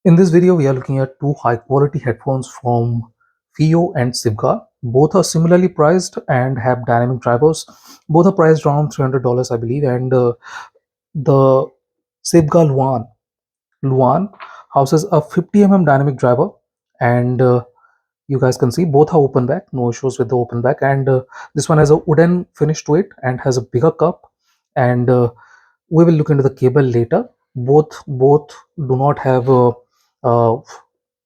In this video, we are looking at two high-quality headphones from FIO and Sivga. Both are similarly priced and have dynamic drivers. Both are priced around $300, I believe. And the Sivga Luan houses a 50 dynamic driver, and you guys can see both are open back, no issues with the open back. And this one has a wooden finish to it and has a bigger cup. And we will look into the cable later. Both do not have uh,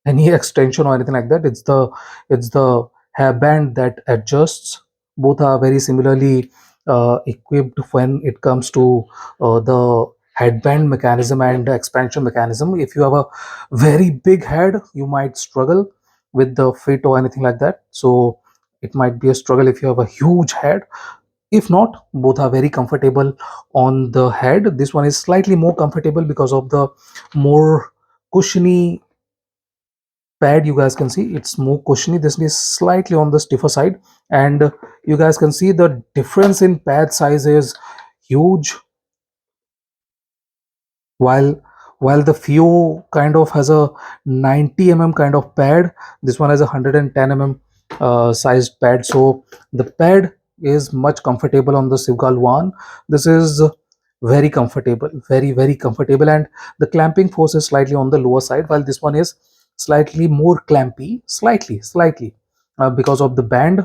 any extension or anything like that. It's the hairband that adjusts. Both are very similarly equipped when it comes to the headband mechanism and expansion mechanism. If you have a very big head, you might struggle with the fit or anything like that. So it might be a struggle if you have a huge head. If not, both are very comfortable on the head. This one is slightly more comfortable because of the more cushiony pad. You guys can see it's more cushiony. This is slightly on the stiffer side, and you guys can see the difference in pad size is huge. While while the FIO kind of has a 90 kind of pad, this one has a 110 sized pad. So the pad is much comfortable on the Sivgal one. This is very comfortable, very comfortable, and the clamping force is slightly on the lower side, while this one is slightly more clampy, slightly because of the band.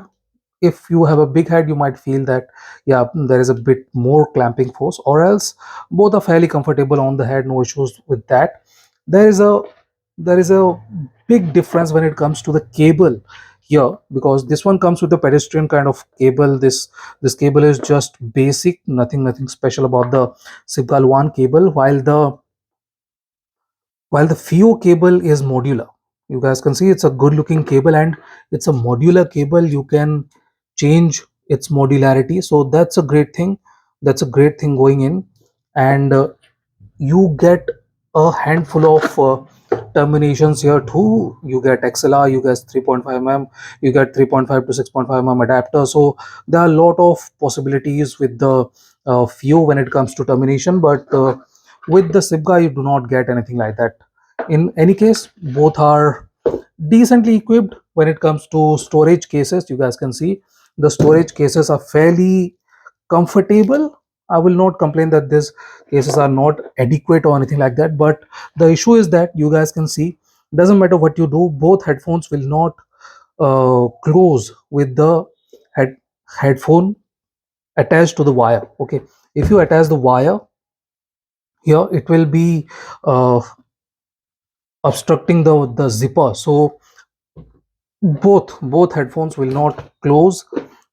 If you have a big head, you might feel that, yeah, there is a bit more clamping force, or else both are fairly comfortable on the head, no issues with that. There is a there is a big difference when it comes to the cable here, because this one comes with a pedestrian kind of cable. This cable is just basic, nothing special about the Sibgal one cable, while the FIO cable is modular. You guys can see it's a good looking cable, and it's a modular cable. You can change its modularity, so that's a great thing. That's a great thing going in. And you get a handful of terminations here too. You get XLR, you get 3.5 you get 3.5 to 6.5 adapter. So there are a lot of possibilities with the FIO when it comes to termination, but with the Sibga you do not get anything like that. In any case, both are decently equipped when it comes to storage cases. You guys can see the storage cases are fairly comfortable. I will not complain that these cases are not adequate or anything like that, but the issue is that you guys can see, doesn't matter what you do, both headphones will not close with the headphone attached to the wire. Okay, if you attach the wire here, it will be uh, obstructing the zipper. So both headphones will not close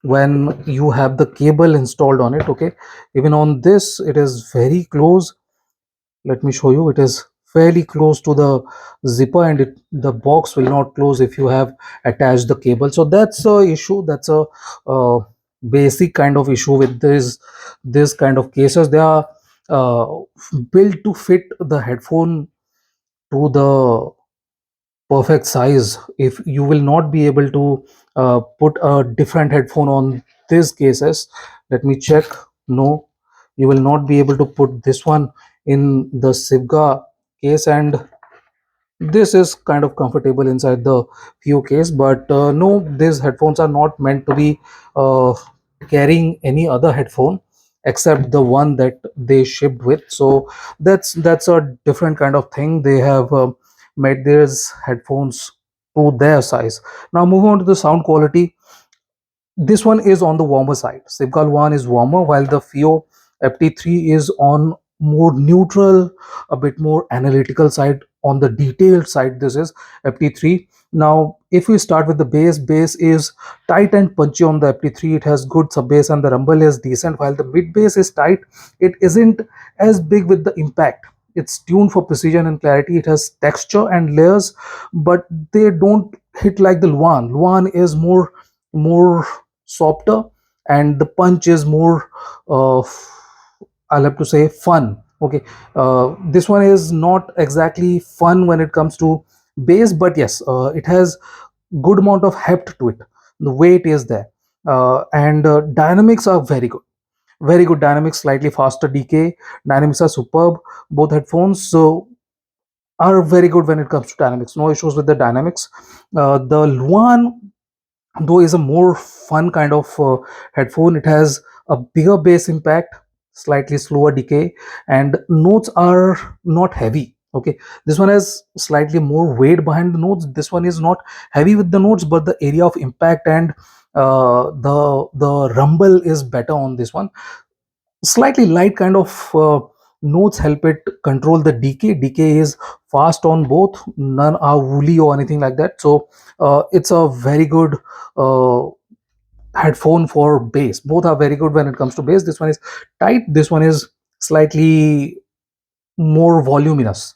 when you have the cable installed on it. Okay, even on this it is very close. Let me show you, it is fairly close to the zipper, and the box will not close if you have attached the cable. So that's a issue. That's a uh, basic kind of issue with this kind of cases. They are uh, built to fit the headphone to the perfect size. If you will not be able to put a different headphone on these cases, let me check. No, you will not be able to put this one in the Sivga case, and this is kind of comfortable inside the few case. But no, these headphones are not meant to be uh, carrying any other headphone except the one that they shipped with. So that's a different kind of thing. They have made these headphones to their size. Now moving on to the sound quality, this one is on the warmer side. Sivgal one is warmer, while the FIO FT3 is on more neutral, a bit more analytical side. On the detailed side, this is FT3. Now, if we start with the bass is tight and punchy on the FT3. It has good sub bass, and the rumble is decent. While the mid bass is tight, it isn't as big with the impact. It's tuned for precision and clarity. It has texture and layers, but they don't hit like the Luan. Luan is more softer, and the punch is more I'll have to say fun. Okay, this one is not exactly fun when it comes to bass, but yes, it has good amount of heft to it. The weight is there, and dynamics are very good. Very good dynamics, slightly faster decay. Dynamics are superb. Both headphones. So are very good when it comes to dynamics. No issues with the dynamics. The Luan, though, is a more fun kind of headphone. It has a bigger bass impact, slightly slower decay, and notes are not heavy. Okay, this one has slightly more weight behind the notes. This one is not heavy with the notes, but the area of impact and the rumble is better on this one. Slightly light kind of notes help it control the decay is fast on both, none are woolly or anything like that. So it's a very good uh, headphone for bass. Both are very good when it comes to bass. This one is tight, this one is slightly more voluminous.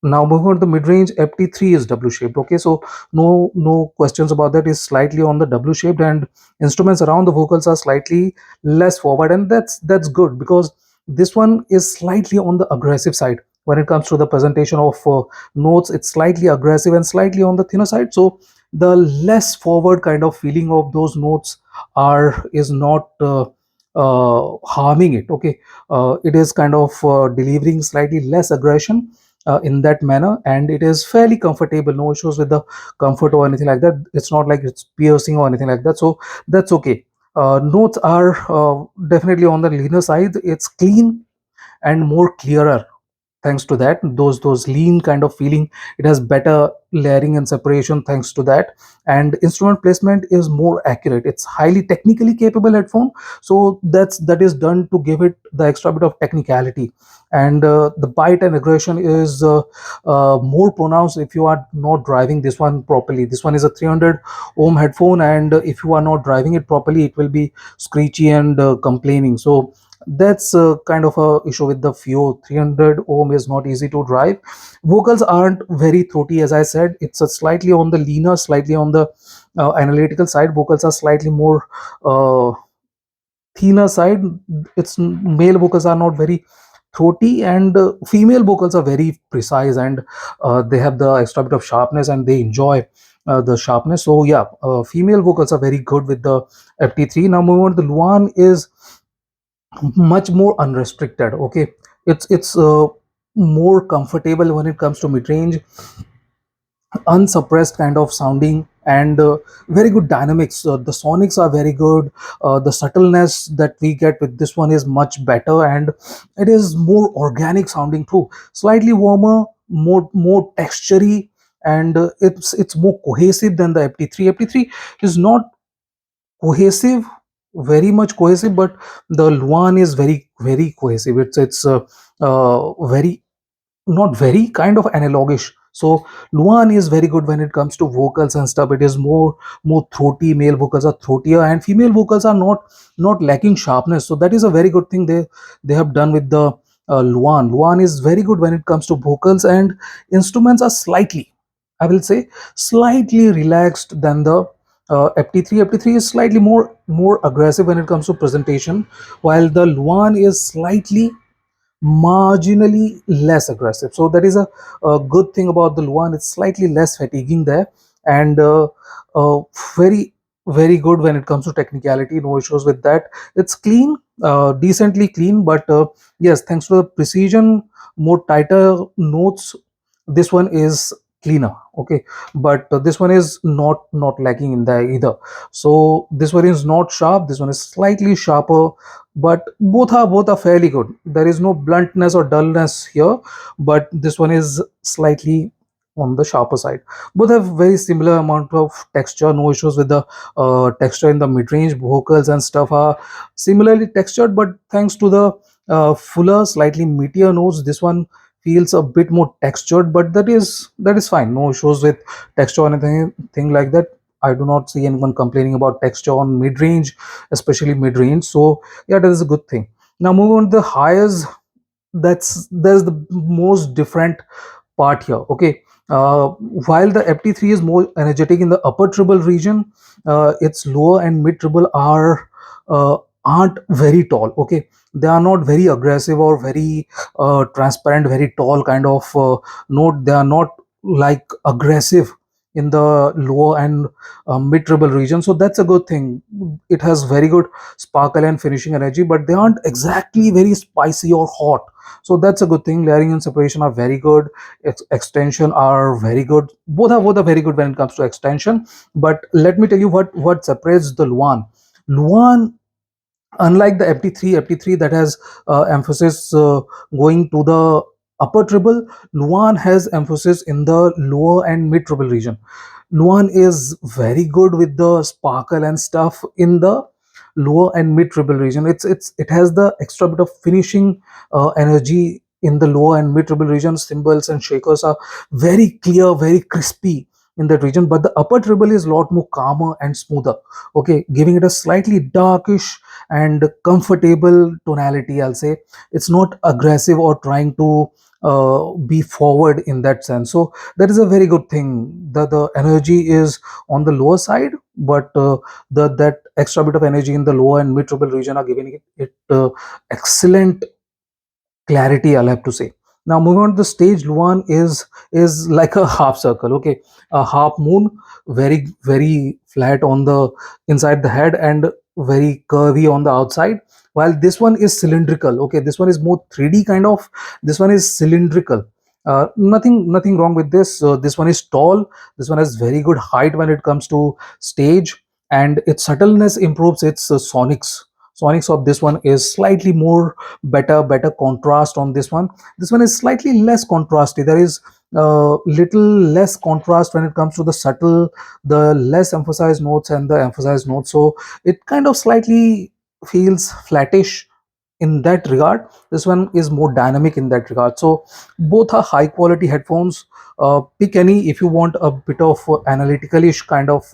Now moving on to the mid-range, FT3 is W-shaped. Okay, so no questions about that. Is slightly on the W-shaped, and instruments around the vocals are slightly less forward, and that's good, because this one is slightly on the aggressive side when it comes to the presentation of notes. It's slightly aggressive and slightly on the thinner side. So the less forward kind of feeling of those notes are is not harming it. Okay, it is kind of delivering slightly less aggression in that manner, and it is fairly comfortable. No issues with the comfort or anything like that. It's not like it's piercing or anything like that, so that's okay. Notes are definitely on the leaner side. It's clean and more clearer thanks to that. Those lean kind of feeling, it has better layering and separation thanks to that. And instrument placement is more accurate. It's highly technically capable headphone, so that is done to give it the extra bit of technicality. And the bite and aggression is more pronounced if you are not driving this one properly. This one is a 300 ohm headphone, and if you are not driving it properly, it will be screechy and complaining. So that's kind of a issue with the Fio. 300 ohm is not easy to drive. Vocals aren't very throaty, as I said. It's a slightly on the leaner, slightly on the analytical side. Vocals are slightly more uh, thinner side. It's male vocals are not very throaty, and female vocals are very precise, and they have the extra bit of sharpness, and they enjoy the sharpness. So yeah, female vocals are very good with the FT3. Now moving on to the Luan is much more unrestricted. Okay, it's more comfortable when it comes to mid-range, unsuppressed kind of sounding, and very good dynamics. The sonics are very good. The subtleness that we get with this one is much better, and it is more organic sounding too. Slightly warmer, more textury, and it's more cohesive than the FT3. FT3 is not cohesive, very much cohesive, but the Luan is very cohesive. It's very, not very, kind of analogish. So Luan is very good when it comes to vocals and stuff. It is more throaty. Male vocals are throatier, and female vocals are not lacking sharpness. So that is a very good thing they have done with the Luan. Luan is very good when it comes to vocals, and instruments are slightly, I will say, slightly relaxed than the FT3. FT3 is slightly more aggressive when it comes to presentation, while the Luan is slightly marginally less aggressive. So that is a good thing about the Luan. It's slightly less fatiguing there, and uh, very very good when it comes to technicality. No issues with that. It's clean, decently clean, but yes, thanks to the precision, more tighter notes, this one is cleaner. Okay, but this one is not lacking in there either. So this one is not sharp, this one is slightly sharper, but both are fairly good. There is no bluntness or dullness here, but this one is slightly on the sharper side. Both have very similar amount of texture. No issues with the texture in the mid-range. Vocals and stuff are similarly textured, but thanks to the fuller, slightly meatier notes, this one feels a bit more textured, but that is fine. No issues with texture or anything thing like that. I do not see anyone complaining about texture on mid-range, especially mid-range. So yeah, that is a good thing. Now moving on to the highs, there's the most different part here. Okay, while the FT3 is more energetic in the upper treble region, its lower and mid treble aren't very tall. Okay, they are not very aggressive or very transparent, very tall kind of note. They are not like aggressive in the lower and mid treble region, so that's a good thing. It has very good sparkle and finishing energy, but they aren't exactly very spicy or hot, so that's a good thing. Layering and separation are very good. Extension are very good. Both are very good when it comes to extension. But let me tell you what separates the Luan, unlike the FT3 that has emphasis going to the upper treble. Luan has emphasis in the lower and mid treble region. Luan is very good with the sparkle and stuff in the lower and mid treble region. It has the extra bit of finishing energy in the lower and mid treble region. Cymbals and shakers are very clear, very crispy in that region, but the upper treble is a lot more calmer and smoother, okay, giving it a slightly darkish and comfortable tonality, I'll say. It's not aggressive or trying to be forward in that sense, so that is a very good thing. The energy is on the lower side, but the that extra bit of energy in the lower and mid treble region are giving it excellent clarity, I'll have to say. Now moving on to the stage, Luan is like a half circle, okay, a half moon, very flat on the inside the head and very curvy on the outside, while this one is cylindrical. Okay, this one is more 3D kind of. This one is cylindrical. Nothing wrong with this. This one is tall. This one has very good height when it comes to stage, and its subtleness improves its sonics of this one is slightly more better contrast on this one. This one is slightly less contrasty. There is little less contrast when it comes to the subtle, the less emphasized notes and the emphasized notes, so it kind of slightly feels flattish in that regard. This one is more dynamic in that regard, so both are high quality headphones. Pick any if you want a bit of analytical-ish kind of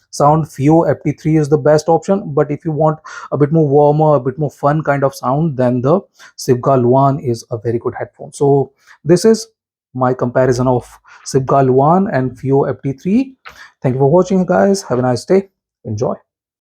sound. Fio FT3 is the best option, but if you want a bit more warmer, a bit more fun kind of sound, then the Sivga Luan is a very good headphone. So this is my comparison of Sivga Luan and Fio FT3. Thank you for watching, guys. Have a nice day. Enjoy.